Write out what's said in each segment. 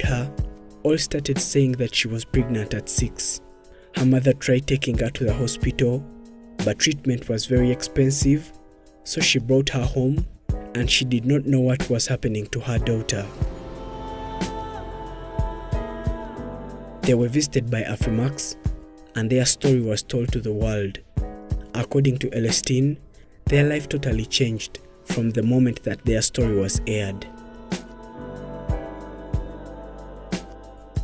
her all started saying that she was pregnant at 6. Her mother tried taking her to the hospital, but treatment was very expensive, so she brought her home and she did not know what was happening to her daughter. They were visited by Afrimax and their story was told to the world. According to Celestine, their life totally changed from the moment that their story was aired.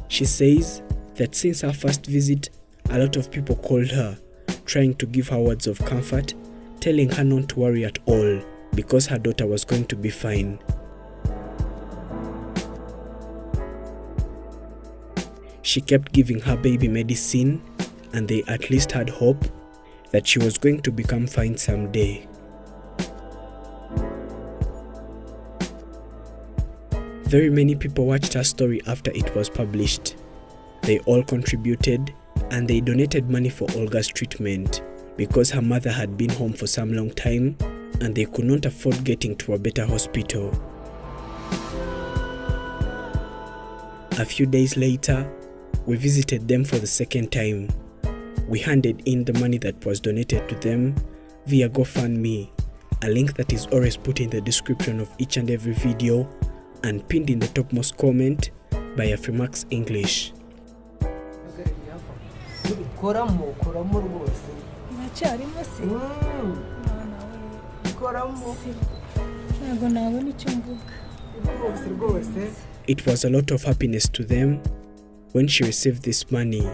She says that since her first visit, a lot of people called her, trying to give her words of comfort, telling her not to worry at all because her daughter was going to be fine. She kept giving her baby medicine and they at least had hope that she was going to become fine someday. Very many people watched her story after it was published. They all contributed and they donated money for Olga's treatment because her mother had been home for some long time and they could not afford getting to a better hospital. A few days later, we visited them for the second time. We handed in the money that was donated to them via GoFundMe, a link that is always put in the description of each and every video and pinned in the topmost comment by Afrimax English. It was a lot of happiness to them when she received this money.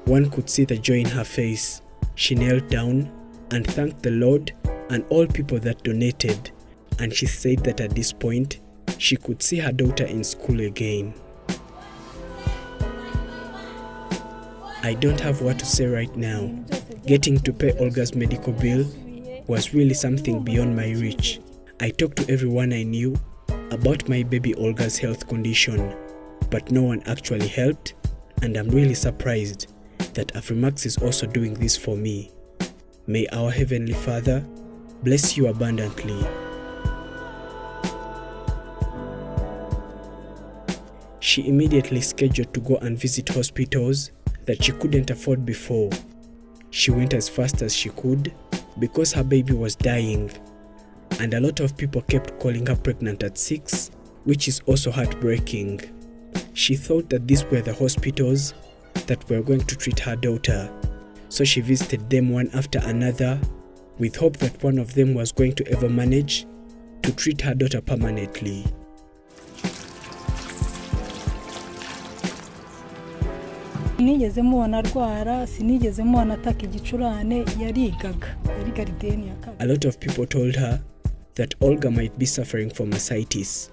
One could see the joy in her face. She knelt down and thanked the Lord and all people that donated, and she said that at this point she could see her daughter in school again. I don't have what to say right now. Getting to pay Olga's medical bill was really something beyond my reach. I talked to everyone I knew about my baby Olga's health condition, but no one actually helped, and I'm really surprised that Afrimax is also doing this for me. May our Heavenly Father bless you abundantly. She immediately scheduled to go and visit hospitals that she couldn't afford before. She went as fast as she could because her baby was dying, and a lot of people kept calling her pregnant at 6, which is also heartbreaking. She thought that these were the hospitals that were going to treat her daughter, so she visited them one after another with hope that one of them was going to ever manage to treat her daughter permanently. Sinigeze mubona arwara, sinigeze mubona ataka igicurane, yarigaga, yari garideni ya kabiri. A lot of people told her that Olga might be suffering from ascites.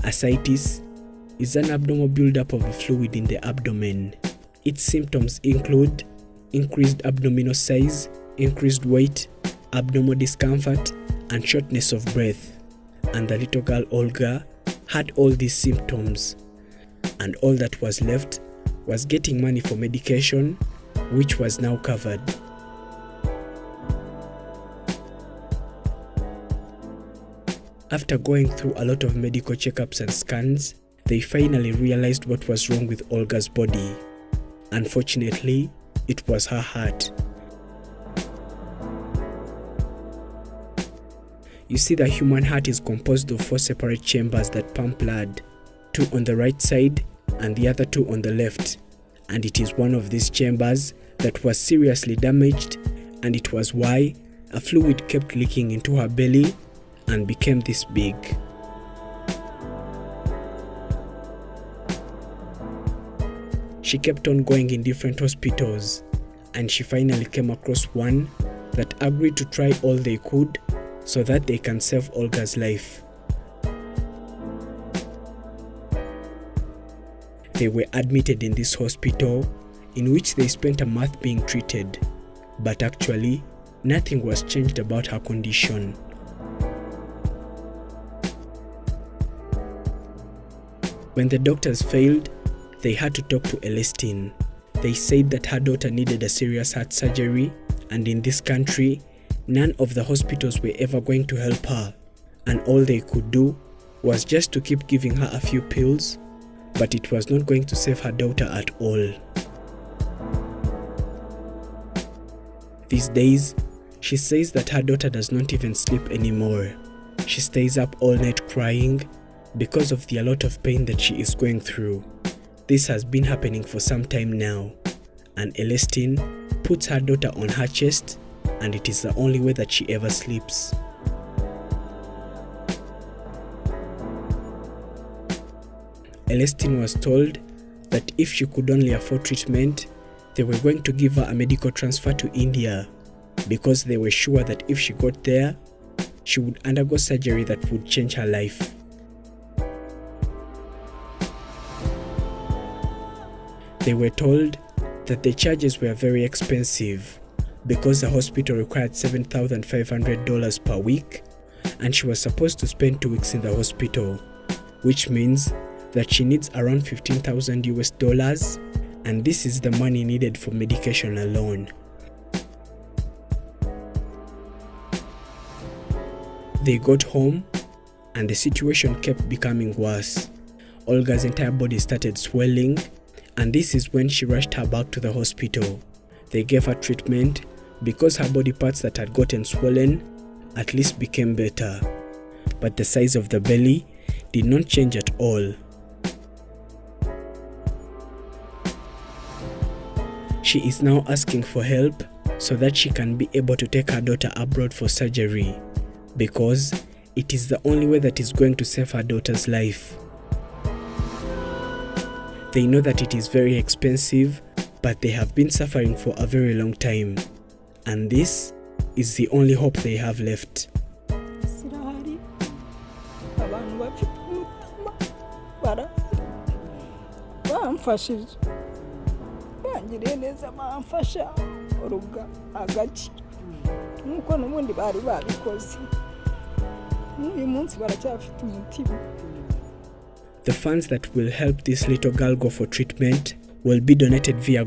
Ascites is an abnormal buildup of fluid in the abdomen. Its symptoms include increased abdominal size, increased weight, abdominal discomfort, and shortness of breath. And the little girl Olga had all these symptoms, and all that was left was getting money for medication, which was now covered. After going through a lot of medical checkups and scans, they finally realized what was wrong with Olga's body. Unfortunately, it was her heart. You see, the human heart is composed of 4 separate chambers that pump blood, 2 on the right side and the other 2 on the left. And it is one of these chambers that was seriously damaged, and it was why a fluid kept leaking into her belly and became this big. She kept on going in different hospitals, and she finally came across one that agreed to try all they could so that they can save Olga's life. They were admitted in this hospital, in which they spent a month being treated, but actually nothing was changed about her condition. When the doctors failed, they had to talk to Celestine. They said that her daughter needed a serious heart surgery, and in this country, none of the hospitals were ever going to help her, and all they could do was just to keep giving her a few pills, but it was not going to save her daughter at all. These days, she says that her daughter does not even sleep anymore. She stays up all night crying because of the lot of pain that she is going through. This has been happening for some time now, and Celestine puts her daughter on her chest, and it is the only way that she ever sleeps. Celestine was told that if she could only afford treatment, they were going to give her a medical transfer to India, because they were sure that if she got there, she would undergo surgery that would change her life. They were told that the charges were very expensive because the hospital required $7,500 per week, and she was supposed to spend 2 weeks in the hospital, which means that she needs around $15,000, and this is the money needed for medication alone. They got home, and the situation kept becoming worse. Olga's entire body started swelling, and this is when she rushed her back to the hospital. They gave her treatment because her body parts that had gotten swollen at least became better, but the size of the belly did not change at all. She is now asking for help so that she can be able to take her daughter abroad for surgery, because it is the only way that is going to save her daughter's life. They know that it is very expensive, but they have been suffering for a very long time, and this is the only hope they have left. bangiriye neza bamfasha uruga agaki nkuko n'ubundi bari babikoze uyu munsi baracyafite umutima. The funds that will help this little girl go for treatment will be donated via